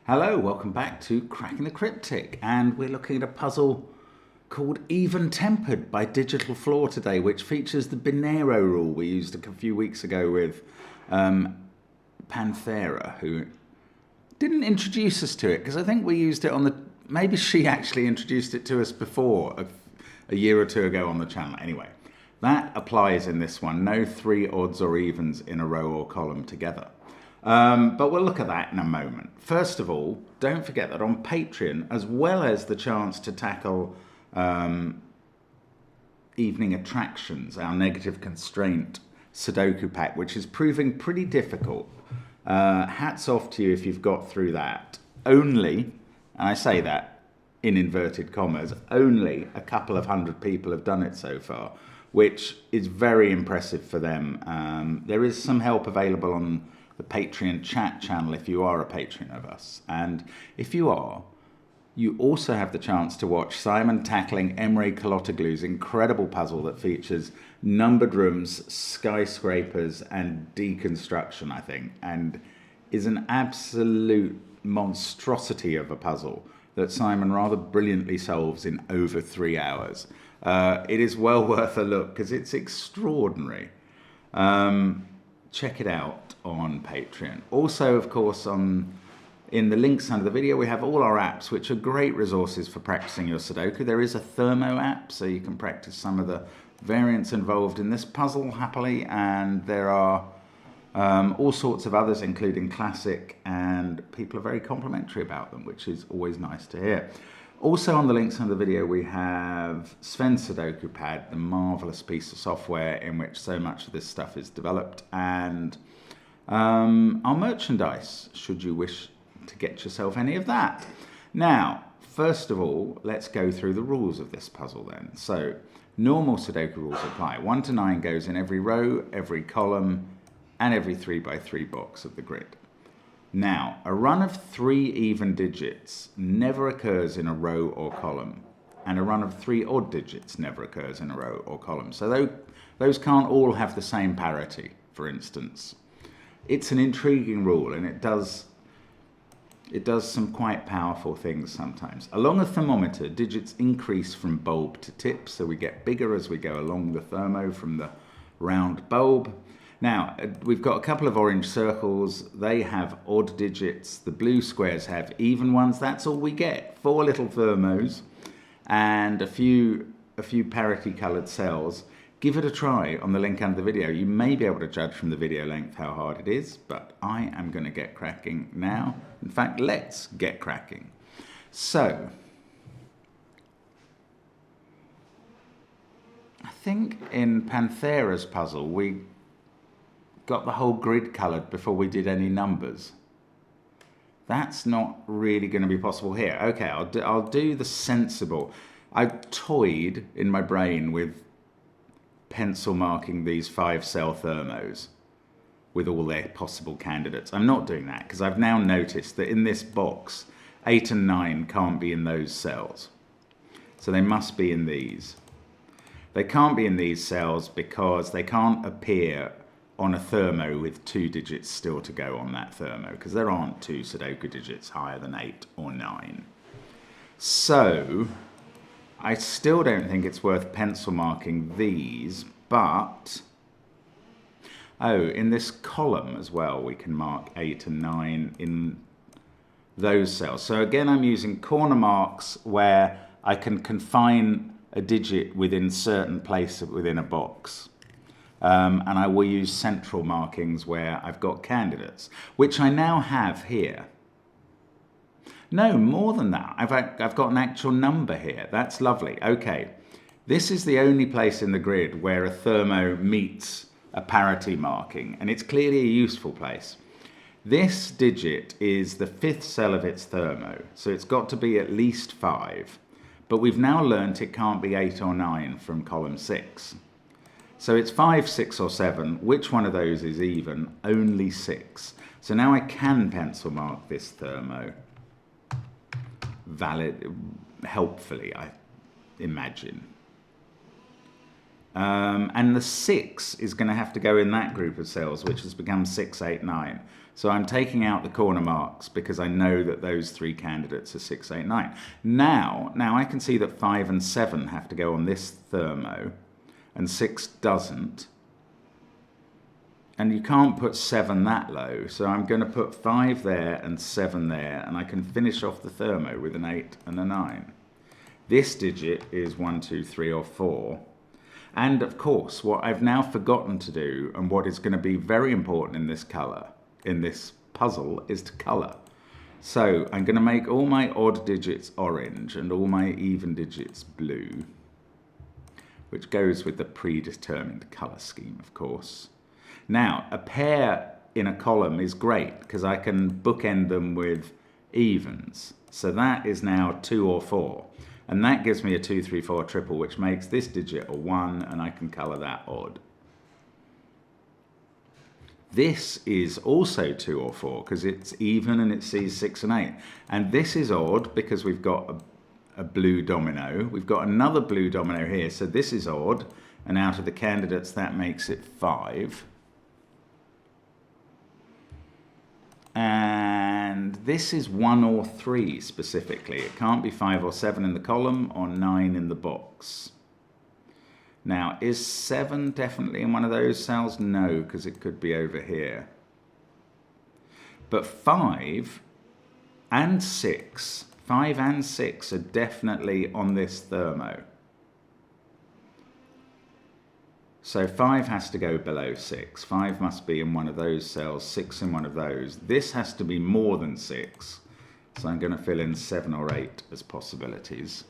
Hello, welcome back to Cracking the Cryptic, and we're looking at a puzzle called Even Tempered by Digital Floor today, which features the Binero rule we used a few weeks ago with Panthera, who didn't introduce us to it, because I think we used it on the... Maybe she actually introduced it to us before, a year or two ago on the channel. Anyway, that applies in this one. No three odds or evens in a row or column together. But we'll look at that in a moment. First of all, don't forget that on Patreon, as well as the chance to tackle evening attractions, our negative constraint Sudoku pack, which is proving pretty difficult. Hats off to you if you've got through that. Only, and I say that in inverted commas, only a couple of hundred people have done it so far, which is very impressive for them. There is some help available on the Patreon chat channel if you are a patron of us. And if you are, you also have the chance to watch Simon tackling Emre Kalotoglu's incredible puzzle that features numbered rooms, skyscrapers, and deconstruction, I think, and is an absolute monstrosity of a puzzle that Simon rather brilliantly solves in over 3 hours. It is well worth a look because it's extraordinary. Check it out on Patreon. Also, of course, in the links under the video, we have all our apps, which are great resources for practicing your Sudoku. There is a Thermo app, so you can practice some of the variants involved in this puzzle happily, and there are all sorts of others, including classic, and people are very complimentary about them, which is always nice to hear. Also on the links under the video, we have Sven's SUDOKU PAD, the marvellous piece of software in which so much of this stuff is developed, and our merchandise, should you wish to get yourself any of that. Now, first of all, let's go through the rules of this puzzle then. So, normal Sudoku rules apply. 1 to 9 goes in every row, every column, and every 3x3 box of the grid. Now, a run of 3 even digits never occurs in a row or column, and a run of 3 odd digits never occurs in a row or column. So those can't all have the same parity, for instance. It's an intriguing rule, and it does some quite powerful things sometimes. Along a thermometer, digits increase from bulb to tip, so we get bigger as we go along the thermo from the round bulb. Now, we've got a couple of orange circles. They have odd digits. The blue squares have even ones. That's all we get. 4 little thermos and a few parity-coloured cells. Give it a try on the link under the video. You may be able to judge from the video length how hard it is, but I am going to get cracking now. In fact, let's get cracking. So, I think in Panthera's puzzle, we got the whole grid coloured before we did any numbers. That's not really going to be possible here. Okay, I'll do the sensible. I toyed in my brain with pencil marking these 5-cell thermos with all their possible candidates. I'm not doing that because I've now noticed that in this box, 8 and 9 can't be in those cells. So they must be in these. They can't be in these cells because they can't appear on a thermo with 2 digits still to go on that thermo, because there aren't 2 Sudoku digits higher than 8 or 9. So, I still don't think it's worth pencil marking these, but... Oh, in this column as well, we can mark 8 and 9 in those cells. So again, I'm using corner marks where I can confine a digit within certain place within a box. And I will use central markings where I've got candidates, which I now have here. No, more than that. I've got an actual number here. That's lovely. Okay, this is the only place in the grid where a thermo meets a parity marking, and it's clearly a useful place. This digit is the 5th cell of its thermo, so it's got to be at least 5. But we've now learnt it can't be 8 or 9 from column 6. So it's 5, 6, or 7. Which one of those is even? Only 6. So now I can pencil mark this thermo. Helpfully, I imagine. And the 6 is going to have to go in that group of cells, which has become 6, 8, 9. So I'm taking out the corner marks because I know that those 3 candidates are 6, 8, 9. Now I can see that 5 and 7 have to go on this thermo, and 6 doesn't. And you can't put 7 that low, so I'm going to put 5 there and 7 there, and I can finish off the thermo with an 8 and a 9. This digit is 1, 2, 3, or 4. And of course, what I've now forgotten to do, and what is going to be very important in this puzzle, is to colour. So I'm going to make all my odd digits orange and all my even digits blue, which goes with the predetermined colour scheme, of course. Now, a pair in a column is great because I can bookend them with evens. So that is now 2 or 4. And that gives me a 2, 3, 4 triple, which makes this digit a 1, and I can colour that odd. This is also 2 or 4 because it's even and it sees 6 and 8. And this is odd because we've got a blue domino. We've got another blue domino here, so this is odd. And out of the candidates, that makes it 5. And this is 1 or 3 specifically. It can't be 5 or 7 in the column or 9 in the box. Now, is 7 definitely in one of those cells? No, because it could be over here. But 5 and 6 are definitely on this thermo. So 5 has to go below 6. 5 must be in one of those cells, 6 in one of those. This has to be more than 6. So I'm going to fill in 7 or 8 as possibilities.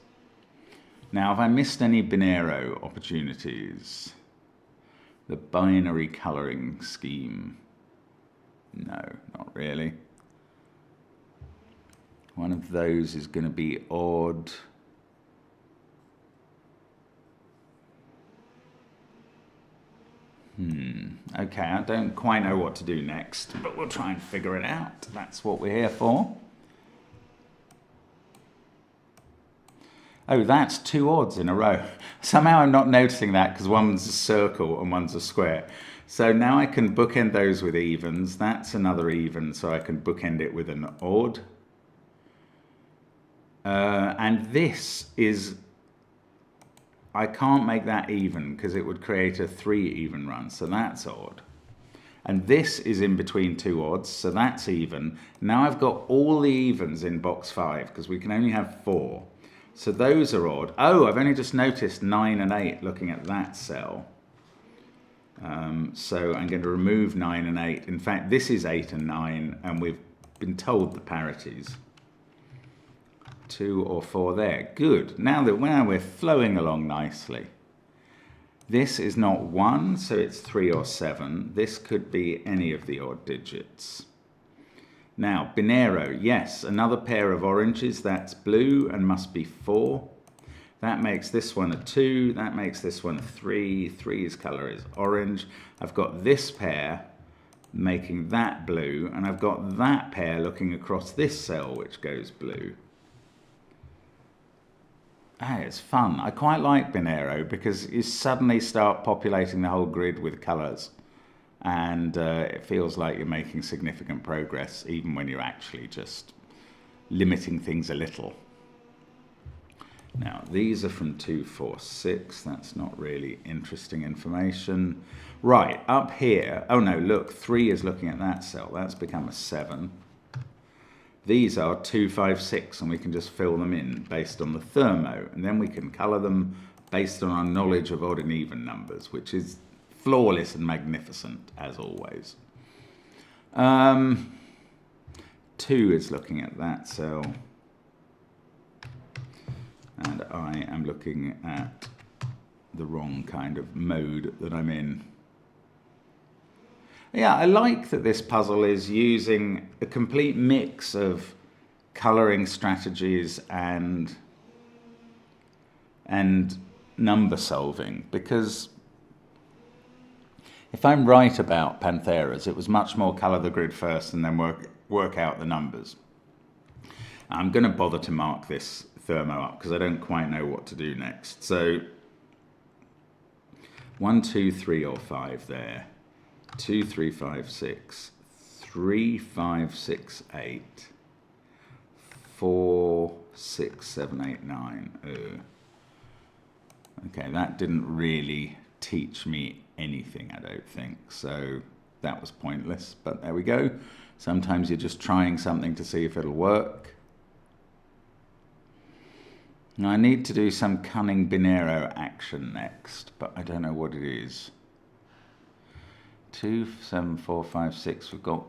Now, have I missed any Binero opportunities? The binary colouring scheme. No, not really. One of those is going to be odd. Okay, I don't quite know what to do next, but we'll try and figure it out. That's what we're here for. Oh, that's 2 odds in a row. Somehow I'm not noticing that because one's a circle and one's a square. So now I can bookend those with evens. That's another even, so I can bookend it with an odd. And this is... I can't make that even because it would create a 3 even run, so that's odd. And this is in between 2 odds, so that's even. Now I've got all the evens in box 5 because we can only have 4. So those are odd. Oh, I've only just noticed 9 and 8 looking at that cell. So I'm going to remove 9 and 8. In fact, this is 8 and 9, and we've been told the parities. 2 or 4 there. Good. Now we're flowing along nicely. This is not 1, so it's 3 or 7. This could be any of the odd digits. Now, Binero, yes, another pair of oranges. That's blue and must be 4. That makes this one a 2. That makes this one a 3. 3's colour is orange. I've got this pair making that blue, and I've got that pair looking across this cell, which goes blue. Hey, it's fun. I quite like Binero because you suddenly start populating the whole grid with colours, and it feels like you're making significant progress even when you're actually just limiting things a little. Now, these are from 2, 4, 6. That's not really interesting information. Right, up here. Oh no, look, 3 is looking at that cell. That's become a 7. These are 2, 5, 6, and we can just fill them in based on the thermo, and then we can colour them based on our knowledge of odd and even numbers, which is flawless and magnificent, as always. 2 is looking at that cell, and I am looking at the wrong kind of mode that I'm in. Yeah, I like that this puzzle is using a complete mix of colouring strategies and number solving, because if I'm right about Pantheras, it was much more colour the grid first and then work out the numbers. I'm going to bother to mark this thermo up because I don't quite know what to do next. So 1, 2, 3, or 5 there. 2, 3, 5, 6. 3, 5, 6, 8. 4, 6, 7, 8, 9. Okay, that didn't really teach me anything, I don't think. So that was pointless, but there we go. Sometimes you're just trying something to see if it'll work. Now I need to do some cunning binero action next, but I don't know what it is. 2, 7, 4, 5, 6. We've got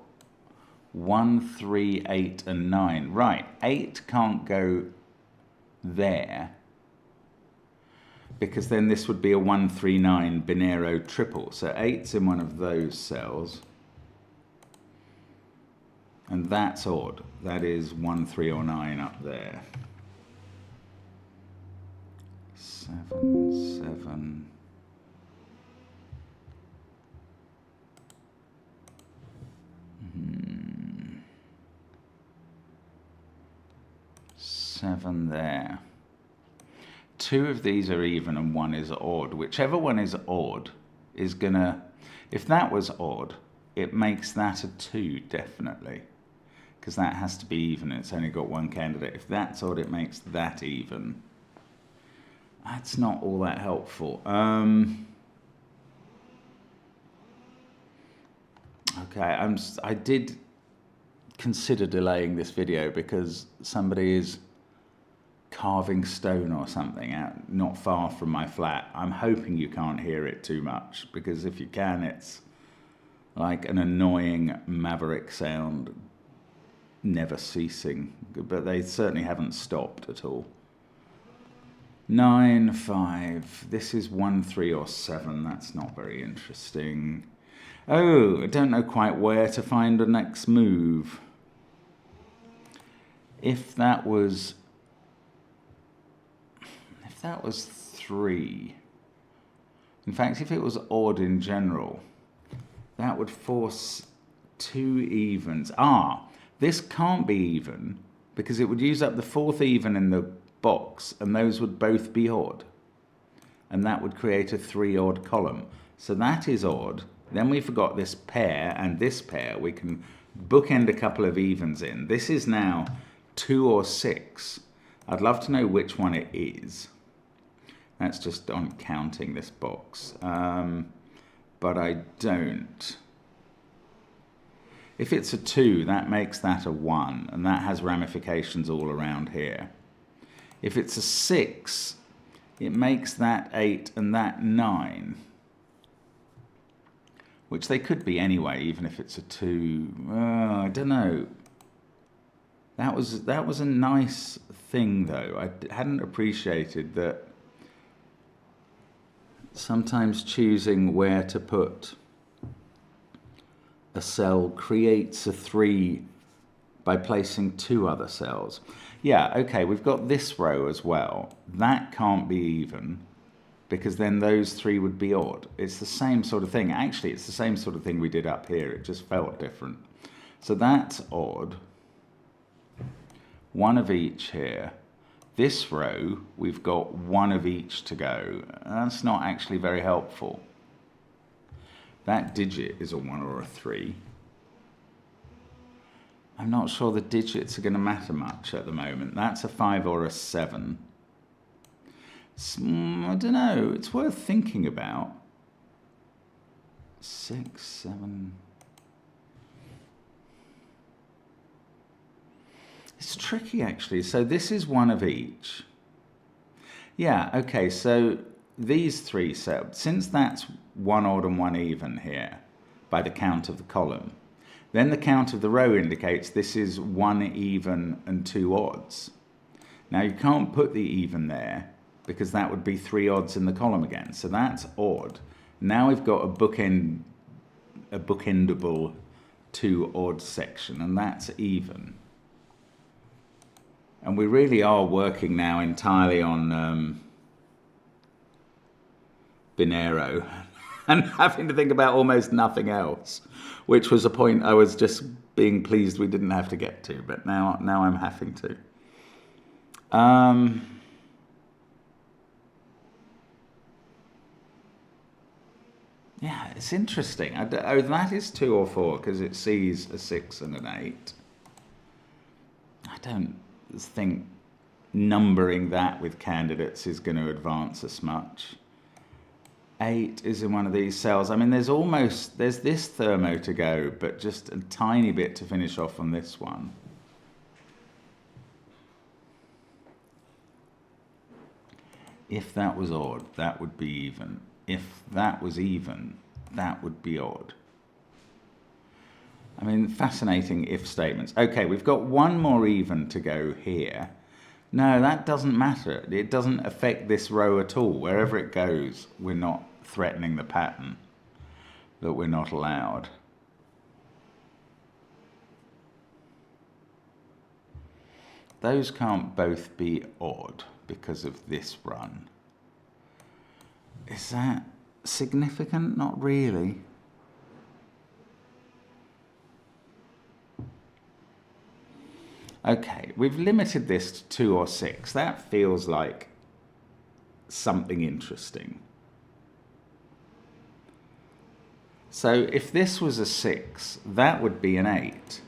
1, 3, 8, and 9. Right, 8 can't go there, because then this would be a 1, 3, 9 binero triple. So 8's in one of those cells. And that's odd. That is 1, 3, or 9 up there. 7, 7. Seven there. 2 of these are even and 1 is odd. Whichever one is odd is gonna, if that was odd, it makes that a 2 definitely, because that has to be even. It's only got 1 candidate. If that's odd, it makes that even. That's not all that helpful. Okay, I did consider delaying this video because somebody is carving stone or something out not far from my flat. I'm hoping you can't hear it too much, because if you can, it's like an annoying maverick sound, never ceasing, but they certainly haven't stopped at all. 9, 5. This is 1, 3, or 7. That's not very interesting. Oh, I don't know quite where to find the next move. If that was 3, in fact, if it was odd in general, that would force 2 evens. This can't be even, because it would use up the 4th even in the box, and those would both be odd. And that would create a 3 odd column. So that is odd. Then we forgot this pair and this pair. We can bookend a couple of evens in. This is now 2 or 6. I'd love to know which one it is. That's just on counting this box. But I don't. If it's a 2, that makes that a 1, and that has ramifications all around here. If it's a 6, it makes that 8 and that 9. Which they could be anyway, even if it's a 2. I don't know. That was a nice thing, though. I hadn't appreciated that sometimes choosing where to put a cell creates a 3 by placing 2 other cells. Yeah, okay, we've got this row as well. That can't be even, because then those 3 would be odd. It's the same sort of thing. Actually, it's the same sort of thing we did up here. It just felt different. So that's odd. 1 of each here. This row, we've got 1 of each to go. That's not actually very helpful. That digit is a 1 or a 3. I'm not sure the digits are going to matter much at the moment. That's a 5 or a 7. I don't know. It's worth thinking about. 6, 7. It's tricky, actually. So this is 1 of each. Yeah, okay, so these 3 cells, since that's 1 odd and 1 even here, by the count of the column, then the count of the row indicates this is 1 even and 2 odds. Now you can't put the even there, because that would be 3 odds in the column again. So that's odd. Now we've got a bookendable 2 odd section, and that's even. And we really are working now entirely on binero and having to think about almost nothing else, which was a point I was just being pleased we didn't have to get to, but now I'm having to. Yeah, it's interesting. Oh, that is 2 or 4 because it sees a 6 and an 8. I don't think numbering that with candidates is going to advance us much. 8 is in one of these cells. I mean, there's this thermo to go, but just a tiny bit to finish off on this one. If that was odd, that would be even. If that was even, that would be odd. I mean, fascinating if statements. Okay, we've got one more even to go here. No, that doesn't matter. It doesn't affect this row at all. Wherever it goes, we're not threatening the pattern that we're not allowed. Those can't both be odd because of this run. Is that significant? Not really. Okay, we've limited this to 2 or 6. That feels like something interesting. So if this was a 6, that would be an 8.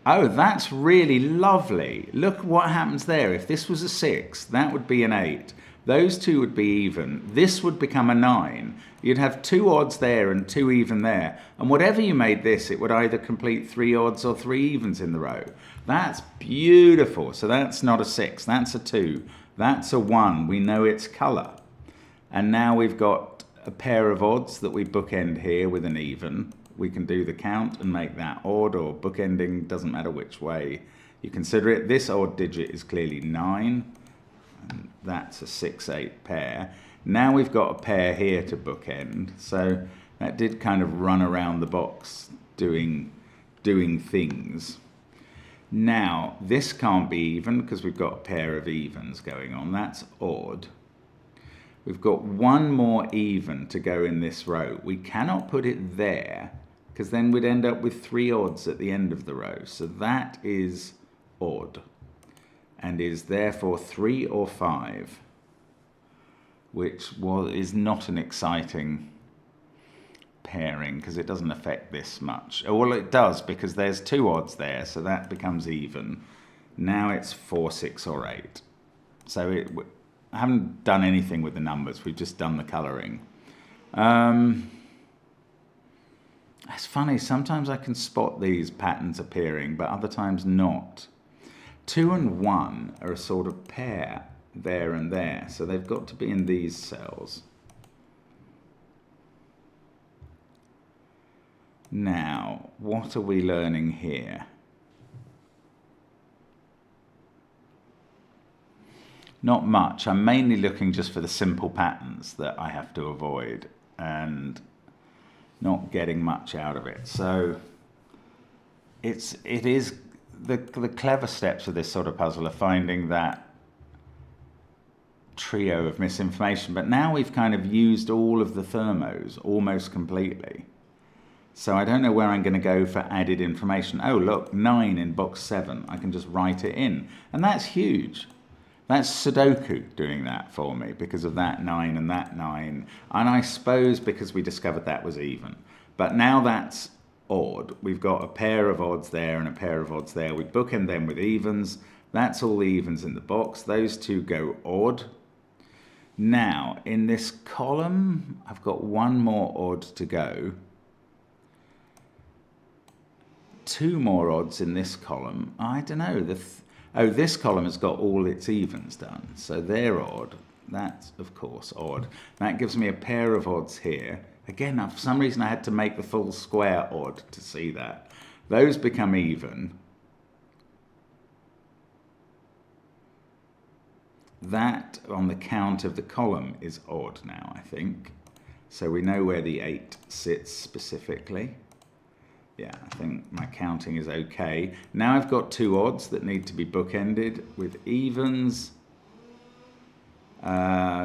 Oh, that's really lovely. Look what happens there. If this was a 6, that would be an 8. Those two would be even. This would become a 9. You'd have 2 odds there and 2 even there. And whatever you made this, it would either complete 3 odds or 3 evens in the row. That's beautiful. So that's not a 6. That's a 2. That's a 1. We know its colour. And now we've got a pair of odds that we bookend here with an even. We can do the count and make that odd or bookending, doesn't matter which way you consider it. This odd digit is clearly 9, and that's a 6-8 pair. Now we've got a pair here to bookend, so that did kind of run around the box doing things. Now, this can't be even because we've got a pair of evens going on. That's odd. We've got one more even to go in this row. We cannot put it there because then we'd end up with 3 odds at the end of the row. So that is odd and is therefore 3 or 5, which is not an exciting pairing because it doesn't affect this much. Well, it does because there's 2 odds there, so that becomes even. Now it's 4, 6 or 8. So I haven't done anything with the numbers, we've just done the colouring. It's funny, sometimes I can spot these patterns appearing, but other times not. 2 and 1 are a sort of pair there and there, so they've got to be in these cells. Now, what are we learning here? Not much. I'm mainly looking just for the simple patterns that I have to avoid and not getting much out of it. So it is the clever steps of this sort of puzzle are finding that trio of misinformation. But now we've kind of used all of the thermos almost completely. So I don't know where I'm going to go for added information. Oh, look, 9 in box 7. I can just write it in. And that's huge. That's Sudoku doing that for me because of that 9 and that 9. And I suppose because we discovered that was even. But now that's odd. We've got a pair of odds there and a pair of odds there. We bookend them with evens. That's all the evens in the box. Those two go odd. Now, in this column, I've got one more odd to go. 2 more odds in this column. I don't know. This column has got all its evens done, so they're odd. That's, of course, odd. That gives me a pair of odds here. Again, for some reason I had to make the full square odd to see that. Those become even. That, on the count of the column, is odd now, I think. So we know where the 8 sits specifically. Yeah, I think my counting is okay. Now I've got 2 odds that need to be bookended with evens.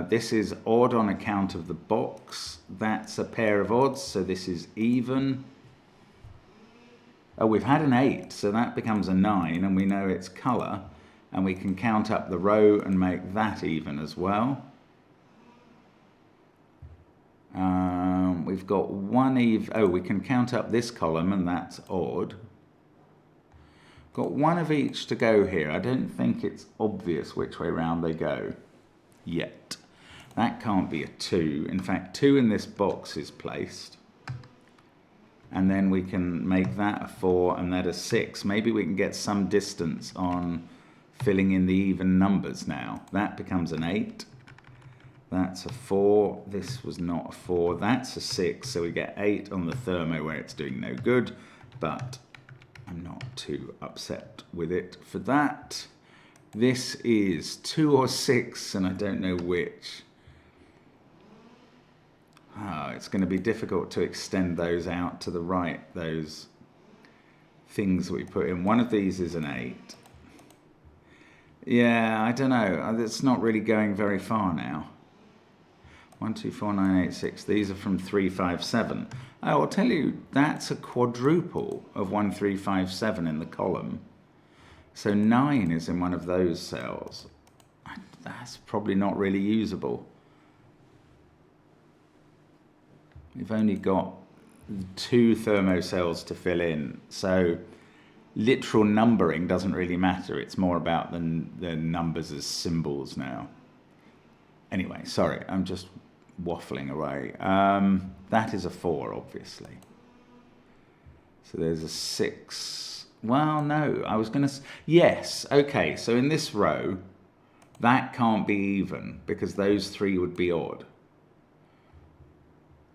This is odd on account of the box. That's a pair of odds, so this is even. Oh, we've had an 8, so that becomes a 9, and we know its colour. And we can count up the row and make that even as well. We've got one oh, we can count up this column, and that's odd. Got one of each to go here. I don't think it's obvious which way round they go yet. That can't be a 2. In fact, 2 in this box is placed. And then we can make that a 4 and that a 6. Maybe we can get some distance on filling in the even numbers now. That becomes an 8. That's a 4. This was not a 4. That's a 6. So we get 8 on the thermo where it's doing no good. But I'm not too upset with it for that. This is 2 or 6, and I don't know which. Oh, it's going to be difficult to extend those out to the right, those things we put in. One of these is an 8. Yeah, I don't know. It's not really going very far now. 1, 2, 4, 9, 8, 6. These are from 3, 5, 7. I'll tell you, that's a quadruple of 1, 3, 5, 7 in the column. So 9 is in one of those cells. That's probably not really usable. We've only got 2 thermo cells to fill in. So literal numbering doesn't really matter. It's more about the numbers as symbols now. Anyway, sorry, I'm just waffling away. That is a 4, obviously. So there's a 6. Well, no, I was going to... Yes, okay, so in this row, that can't be even because those 3 would be odd.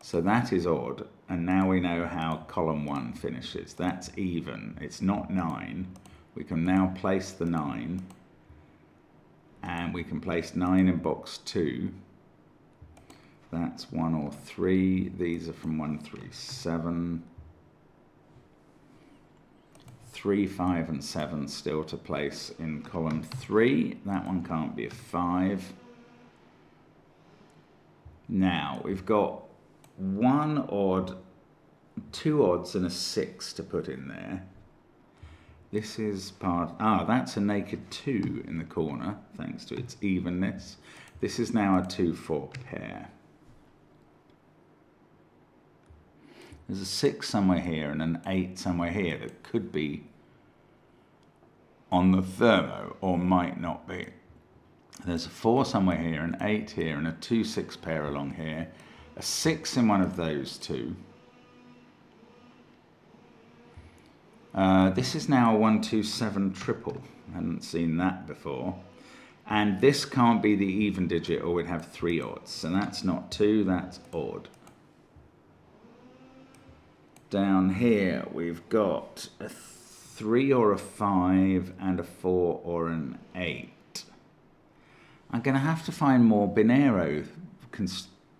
So that is odd, and now we know how column 1 finishes. That's even. It's not 9. We can now place the 9, and we can place 9 in box 2. That's 1 or 3. These are from 1, 3, 7. 3, 5, and 7 still to place in column 3. That one can't be a 5. Now, we've got 1 odd, 2 odds, and a 6 to put in there. This is part... that's a naked 2 in the corner, thanks to its evenness. This is now a 2, 4 pair. There's a 6 somewhere here and an 8 somewhere here that could be on the thermo or might not be. There's a 4 somewhere here, an 8 here, and a 2, 6 pair along here. A 6 in one of those 2. This is now a 1, 2, 7 triple. I hadn't seen that before. And this can't be the even digit or we'd have 3 odds. So that's not 2, that's odd. Down here we've got a 3 or a 5 and a 4 or an 8. I'm going to have to find more Binero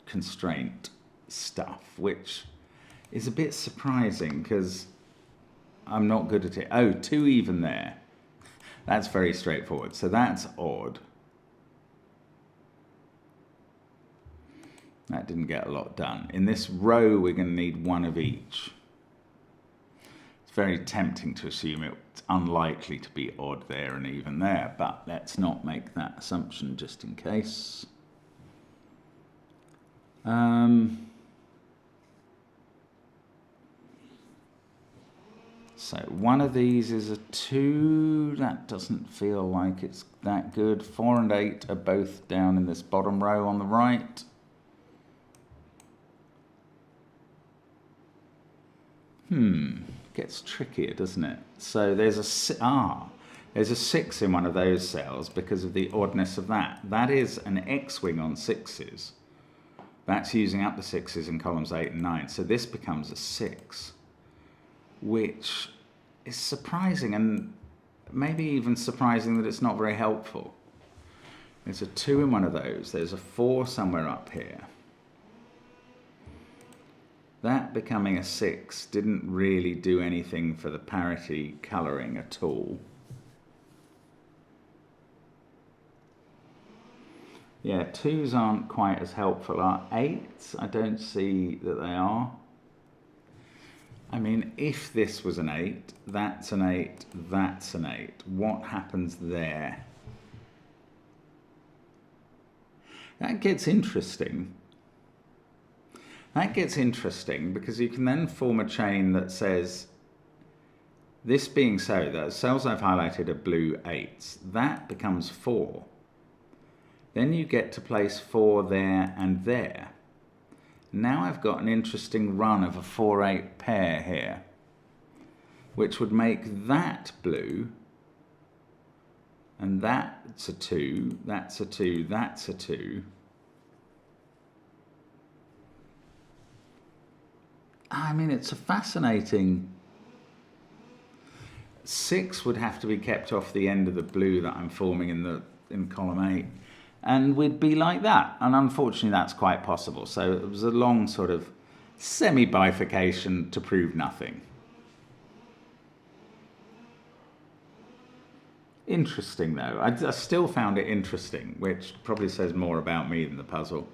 constraint stuff, which is a bit surprising because I'm not good at it. Oh, 2 even there. That's very straightforward. So that's odd. That didn't get a lot done. In this row, we're going to need 1 of each. It's very tempting to assume it's unlikely to be odd there and even there, but let's not make that assumption just in case. So 1 of these is a 2. That doesn't feel like it's that good. 4 and 8 are both down in this bottom row on the right. Gets trickier, doesn't it? So there's there's a 6 in one of those cells because of the oddness of that. That is an X-wing on 6s. That's using up the 6s in columns 8 and 9. So this becomes a 6, which is surprising, and maybe even surprising that it's not very helpful. There's a 2 in one of those. There's a 4 somewhere up here. That becoming a 6 didn't really do anything for the parity colouring at all. Yeah, 2s aren't quite as helpful. 8s, I don't see that they are. I mean, if this was an 8, that's an 8, that's an 8. What happens there? That gets interesting. That gets interesting because you can then form a chain that says, this being so, the cells I've highlighted are blue 8s. That becomes 4. Then you get to place 4 there and there. Now I've got an interesting run of a 4-8 pair here, which would make that blue, and that's a 2, that's a 2, that's a 2. I mean, it's a fascinating... 6 would have to be kept off the end of the blue that I'm forming in column 8. And we'd be like that. And unfortunately, that's quite possible. So it was a long sort of semi-bifurcation to prove nothing. Interesting, though. I still found it interesting, which probably says more about me than the puzzle.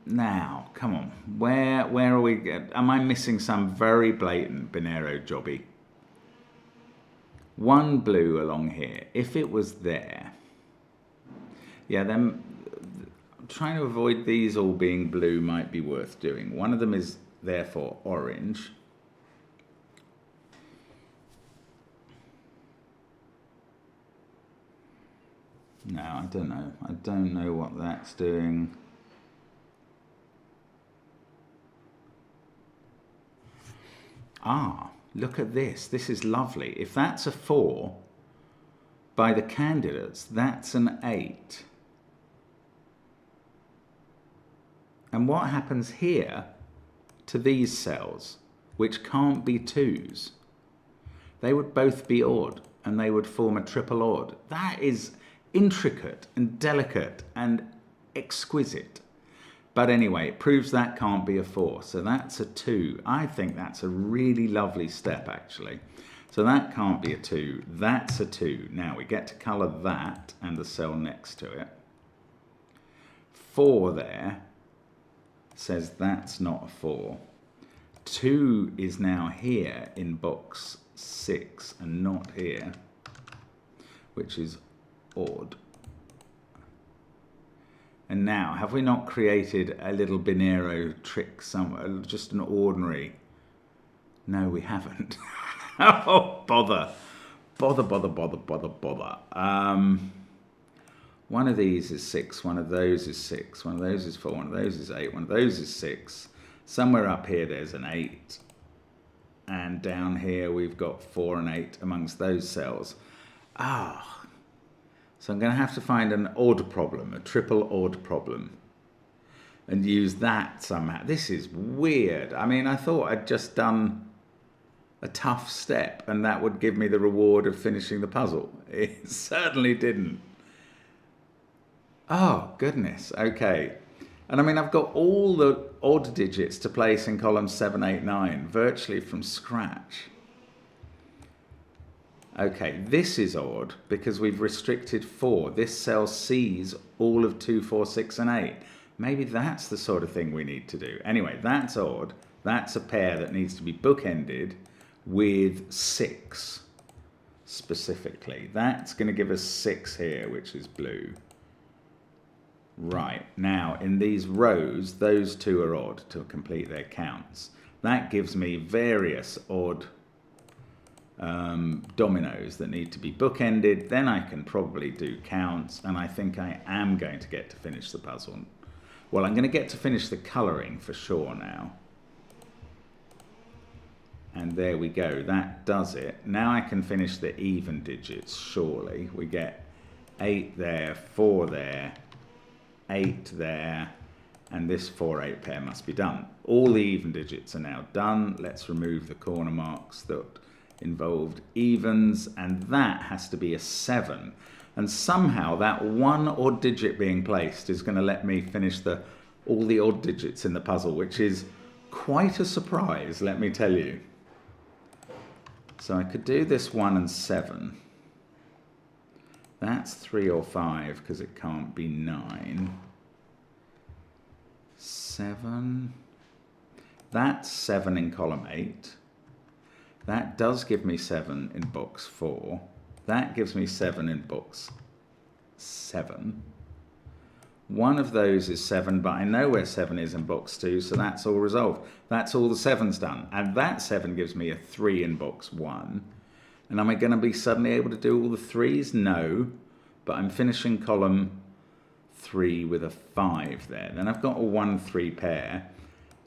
Now, come on. Where are we? Am I missing some very blatant Binero jobby? 1 blue along here. If it was there... Yeah, then trying to avoid these all being blue might be worth doing. One of them is therefore orange. No, I don't know. I don't know what that's doing. Ah, look at this. This is lovely. If that's a 4, by the candidates, that's an 8. And what happens here to these cells, which can't be 2s? They would both be odd, and they would form a triple odd. That is intricate and delicate and exquisite. But anyway, it proves that can't be a 4. So that's a 2. I think that's a really lovely step, actually. So that can't be a 2. That's a 2. Now we get to colour that and the cell next to it. 4 there says that's not a 4. 2 is now here in box 6 and not here, which is odd. And now, have we not created a little Binero trick somewhere? Just an ordinary... No, we haven't. Oh, bother. Bother. One of these is 6, one of those is 6, one of those is 4, one of those is 8, one of those is 6. Somewhere up here there's an 8. And down here we've got 4 and 8 amongst those cells. Ah, so I'm going to have to find an odd problem, a triple odd problem, and use that somehow. This is weird. I mean, I thought I'd just done a tough step and that would give me the reward of finishing the puzzle. It certainly didn't. Oh, goodness. Okay. And I mean, I've got all the odd digits to place in columns 7, 8, 9, virtually from scratch. Okay, this is odd because we've restricted 4. This cell sees all of 2, 4, 6, and 8. Maybe that's the sort of thing we need to do. Anyway, that's odd. That's a pair that needs to be bookended with 6 specifically. That's going to give us 6 here, which is blue. Right, now in these rows, those 2 are odd to complete their counts. That gives me various odd dominoes that need to be bookended. Then I can probably do counts, and I think I am going to get to finish the puzzle. Well, I'm going to get to finish the colouring for sure now. And there we go, that does it. Now I can finish the even digits, surely. We get 8 there, 4 there, 8 there, and this 4, 8 pair must be done. All the even digits are now done. Let's remove the corner marks that involved evens, and that has to be a 7. And somehow that one odd digit being placed is going to let me finish all the odd digits in the puzzle, which is quite a surprise, let me tell you. So I could do this 1 and 7. That's 3 or 5 because it can't be 9. 7. That's 7 in column 8. That does give me 7 in box 4. That gives me 7 in box 7. One of those is 7, but I know where 7 is in box 2, so that's all resolved. That's all the 7's done. And that 7 gives me a 3 in box 1. And am I going to be suddenly able to do all the 3's? No. But I'm finishing column 3 with a 5 there. Then I've got a 1-3 pair.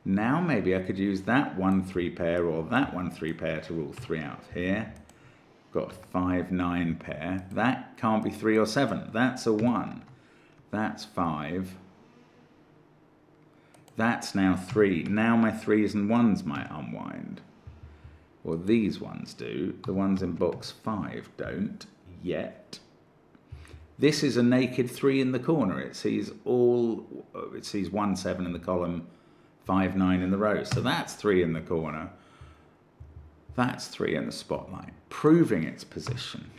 Now maybe I could use that 1-3 pair or that 1-3 pair to rule 3 out here. Got a 5-9 pair. That can't be 3 or 7. That's a 1. That's 5. That's now 3. Now my 3's and 1's might unwind. Or these ones do. The ones in box 5 don't yet. This is a naked 3 in the corner. It sees 1, 7 in the column, 5, 9 in the row. So that's 3 in the corner. That's 3 in the spotlight, proving its position.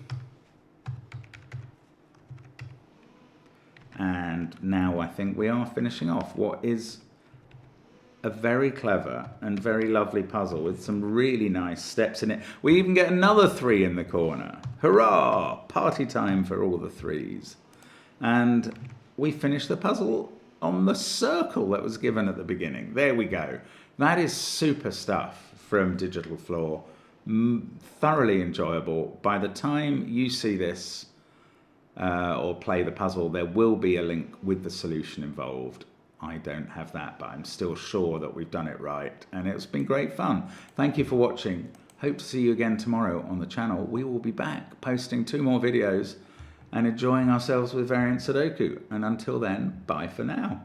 And now I think we are finishing off what is a very clever and very lovely puzzle with some really nice steps in it. We even get another 3 in the corner. Hurrah! Party time for all the 3's. And we finish the puzzle on the circle that was given at the beginning. There we go. That is super stuff from Digital Floor. Thoroughly enjoyable. By the time you see this or play the puzzle, there will be a link with the solution involved. I don't have that, but I'm still sure that we've done it right. And it's been great fun. Thank you for watching. Hope to see you again tomorrow on the channel. We will be back posting 2 more videos and enjoying ourselves with variant Sudoku. And until then, bye for now.